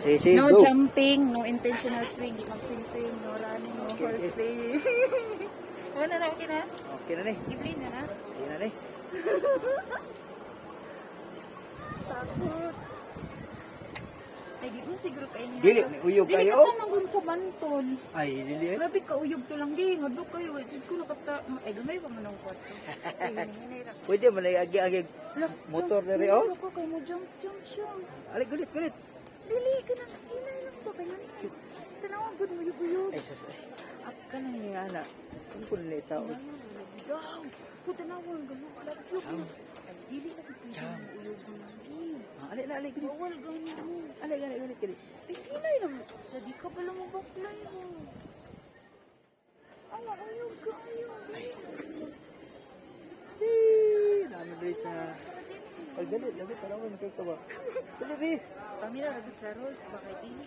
Sige, No go. jumping, no intentional swing, di mag-swing-swing, no running, no Okay, okay. horseplay. Ano na, okay na? Okay na ni. Iblin na na. Okay na ni. Takot. Ay, di mo siguro kayo niya. Dili, may uyog Dili kayo? ka pa manggong sa bantol. Ay, dili. Grabe ka, uyog to lang. Di, ngadlok kayo. Diyos ko nakata... Ay, gamay pa man ang kwarto. Ay, hinahirap. Pwede mo na agi-agi motor na rin, oh. Ano ka kayo mo? Jump. Alik, gulit. Dili ka na. Hinay lang to. Kaya nga. Tanawa, good mo uyog. Ay, sus. At ka na niya, ana. Kung po nila itaw. Wow! Puta na ako, gano'n ka lang. Ay, dili na kita Jam. yung uyog mo lagi. Alik, gulit. Bawal ganyan mo. Alik, gulit. Ay, kinay lang. Lagi ka pala mo baklay mo. Ano, uyog ka, uyog. Dami rin sa... Pag galit, parang mo kay kawa. Galit, eh. Pamira, lagi sa Rose, baka dili.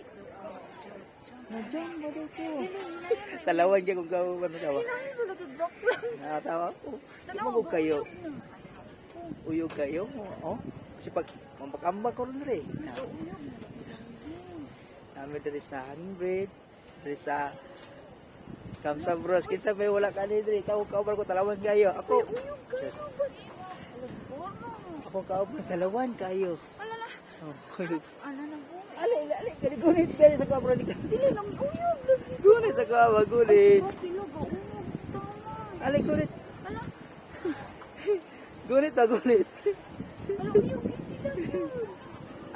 Nandiyan ba daw ko? Talawan niya kung gawin ano daw. Kinahin ko lagi baklay. Nakatawa ko. Di mo kayo. Uyog kayo. Oh. Kasi pag mambakamba ko rin rin. Dami dari sa 100. Dari sa Kamsa Bros. Kinsa may wala ka rin. Ikaw kaubal ko talawan kayo. Ako. Ako kaubal talawan kayo. Alala. Oh. Ano na po? Alik. Gunit sa kabro ni ka. Dili lang uyog. Gunit sa kabro. Gunit. Sila ba uyog? Tama. Alik, gunit. Ala. Gunit. Ala, uyog eh sila.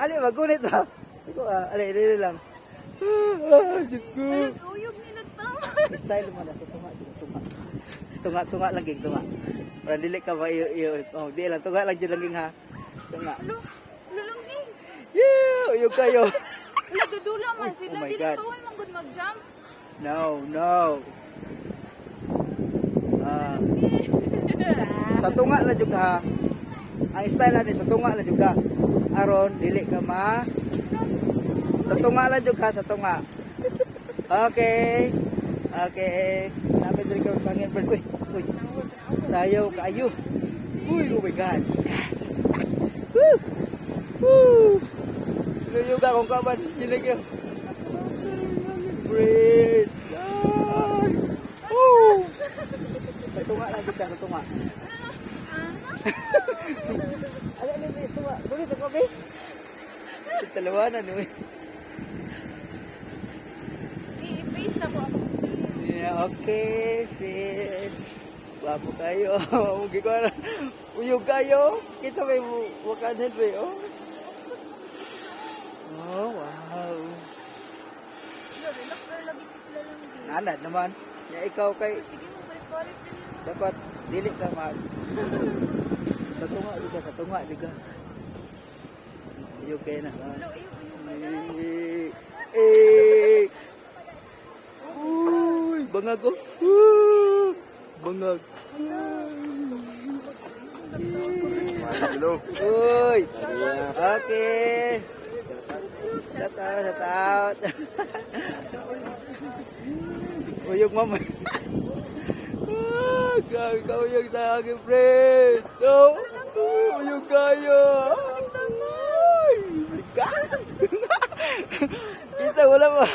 Ali, magunit ha. Iko ali, lang. Diyos ko. Ay, uyog ni nagtama. Style mo na, tunga. Tunga lang, ging, tunga. Para dili ka ba, oh, di lang, tunga lang dyan lang, ging, ha. Tunga. Alo, lalungging. Yeah, uyog kayo. Ala, gadula man sila. Oh my Dili God. kawal man good mag-jump. No. Sa tunga lang dyan, ha. Ang style natin, sa tunga lang dyan, ka. Aron, dili ka ma. Sa tunga lang dyan, ka, sa tunga. Okay. Napit rin kami pangin. Uy. Sayaw kayo. Uy, oh my God. Woo. Luyo ka kung kaban. Gilig yun. Breathe. Woo. Sa tunga lang dyan, sa tunga. Ano, tunga. Gulit ako, be. Talawanan, eh. I-face na po ako. Yeah, okay, fit. Wapo kayo. Mugi ko na. Uyog kayo. Kita may wakanan ba oh? Oh, wow. Relax na lagi ko sila lang. Nanad naman. Ya, ikaw kay Sige mo, balik-balik na yun. dapat dili ka mag. Sa tunga, diga. Uyog kayo na. Alo, uyog. Eh. Uy, bangag ko. Bangag. Uy. Okay. Shout out. Uyog mama. Grabe ka uyog sa aking friend. No. Uyog kayo. Kita wala ba?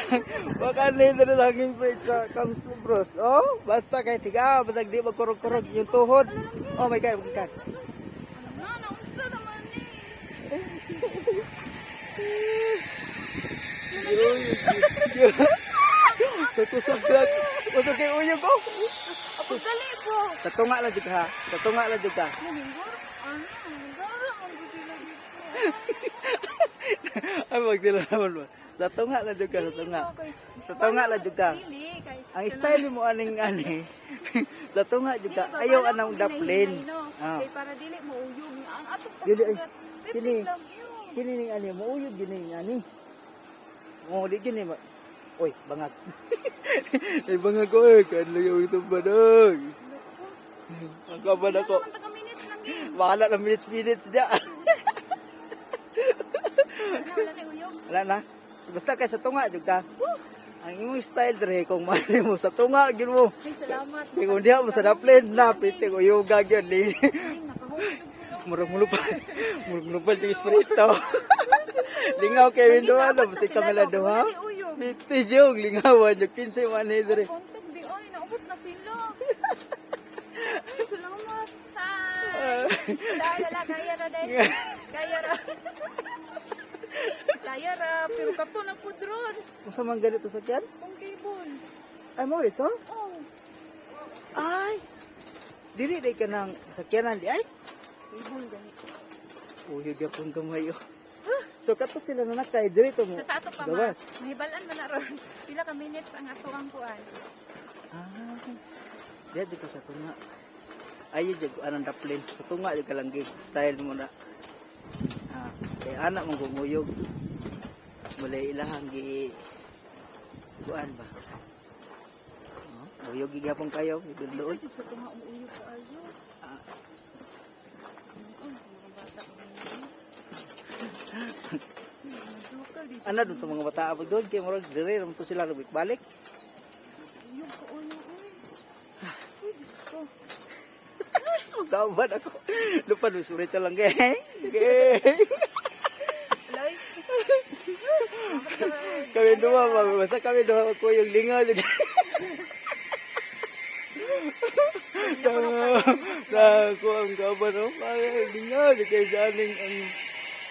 Baka nila na aking friend sa Kamsa Bros. Oh, basta kay tiga, basta di magkurog-kurog yung tuhod. Oh my God, Naunsa naman Tutusog lang. Usog kay uyog ko. Ako gali po. Sa tunga lang jud ha. Sa tunga lang jud ka. Maningor? Ano? Maningor? Ang gusila dito. Ay magdila naman ba. Sa tunga lang jud ka, sa tunga. Sa tunga lang jud ka. Dili, kahit Ang style mo aning ani. Sa tunga jud ka. Ayaw anang daplin. Ah. Kay para dili mo uyog. Ang atok Dili ay. kasagat. Kini. Pipit lang yun. Kini ning ani mo uyog gini ani. Oh, di gini ba. Oy, bangag. Ay bangag ko eh. Kanla yung itong banag. Ang kaban ako. Naman taga-minutes lang yun. Bahala ng minutes niya. Wala na uyog. Wala na. Basta kay sa tunga jud ka. Ang imong style dre kung mali mo sa tunga gyud mo. Ay, salamat. Kay kung diha mo sa daplin na piti ko yoga gyud li. Ay, nakahulog. Murag mulupal. Murag mulupal yung espiritu. Lingaw kay Window ano, si Camila duha. Uyog. Bitis yung lingawan yung 15 man dire. Kontog di oy, naubos na sila. Ay, salamat. Hi. Lala, kaya ra dai. Kaya ra. Kaya ra, pero kapo na pudron. Masa man ganito sa tiyan? Kung cable. Ay mo ito? Oh. Ay. Dili day ka nang sakyanan di ay. Cable ganito. Uy, gyapon gamay oh. So kato sila na nakay dito mo. Sa ato pa ma. Gawas. Mahibalan man na ron. Pila ka minutes ang ato ang kuan. Ah. Dito ko sa tunga. Ayo jud anang daplin. Sa tunga jud kalanggi. Style mo na. Ah, kay anak mong gumuyog. Mulay ilahang gi kuan ba. Oh, uyog gyapon kayo, idulod. Sa tunga uuyog ko ayo. Ah, Dukal di. ano dun sa mga bata abot doon kay murag dire ram to sila rubik balik. Uyog ko uyo uy. Uy, Diyos ko. Gawan ako. Lupa do sulit lang gay. Gay. Lay. Kami dua basta kami dua ko yung lingaw jud. Sa ko ang gaban no. Ay lingaw jud kay janing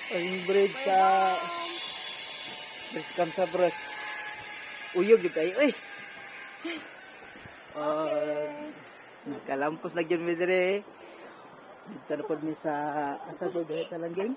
ang bread sa bread kam sa bros. Uyog jud kayo eh. Nakalampos na gyud mi dire. Dito na pod mi sa asa ko dire talangging.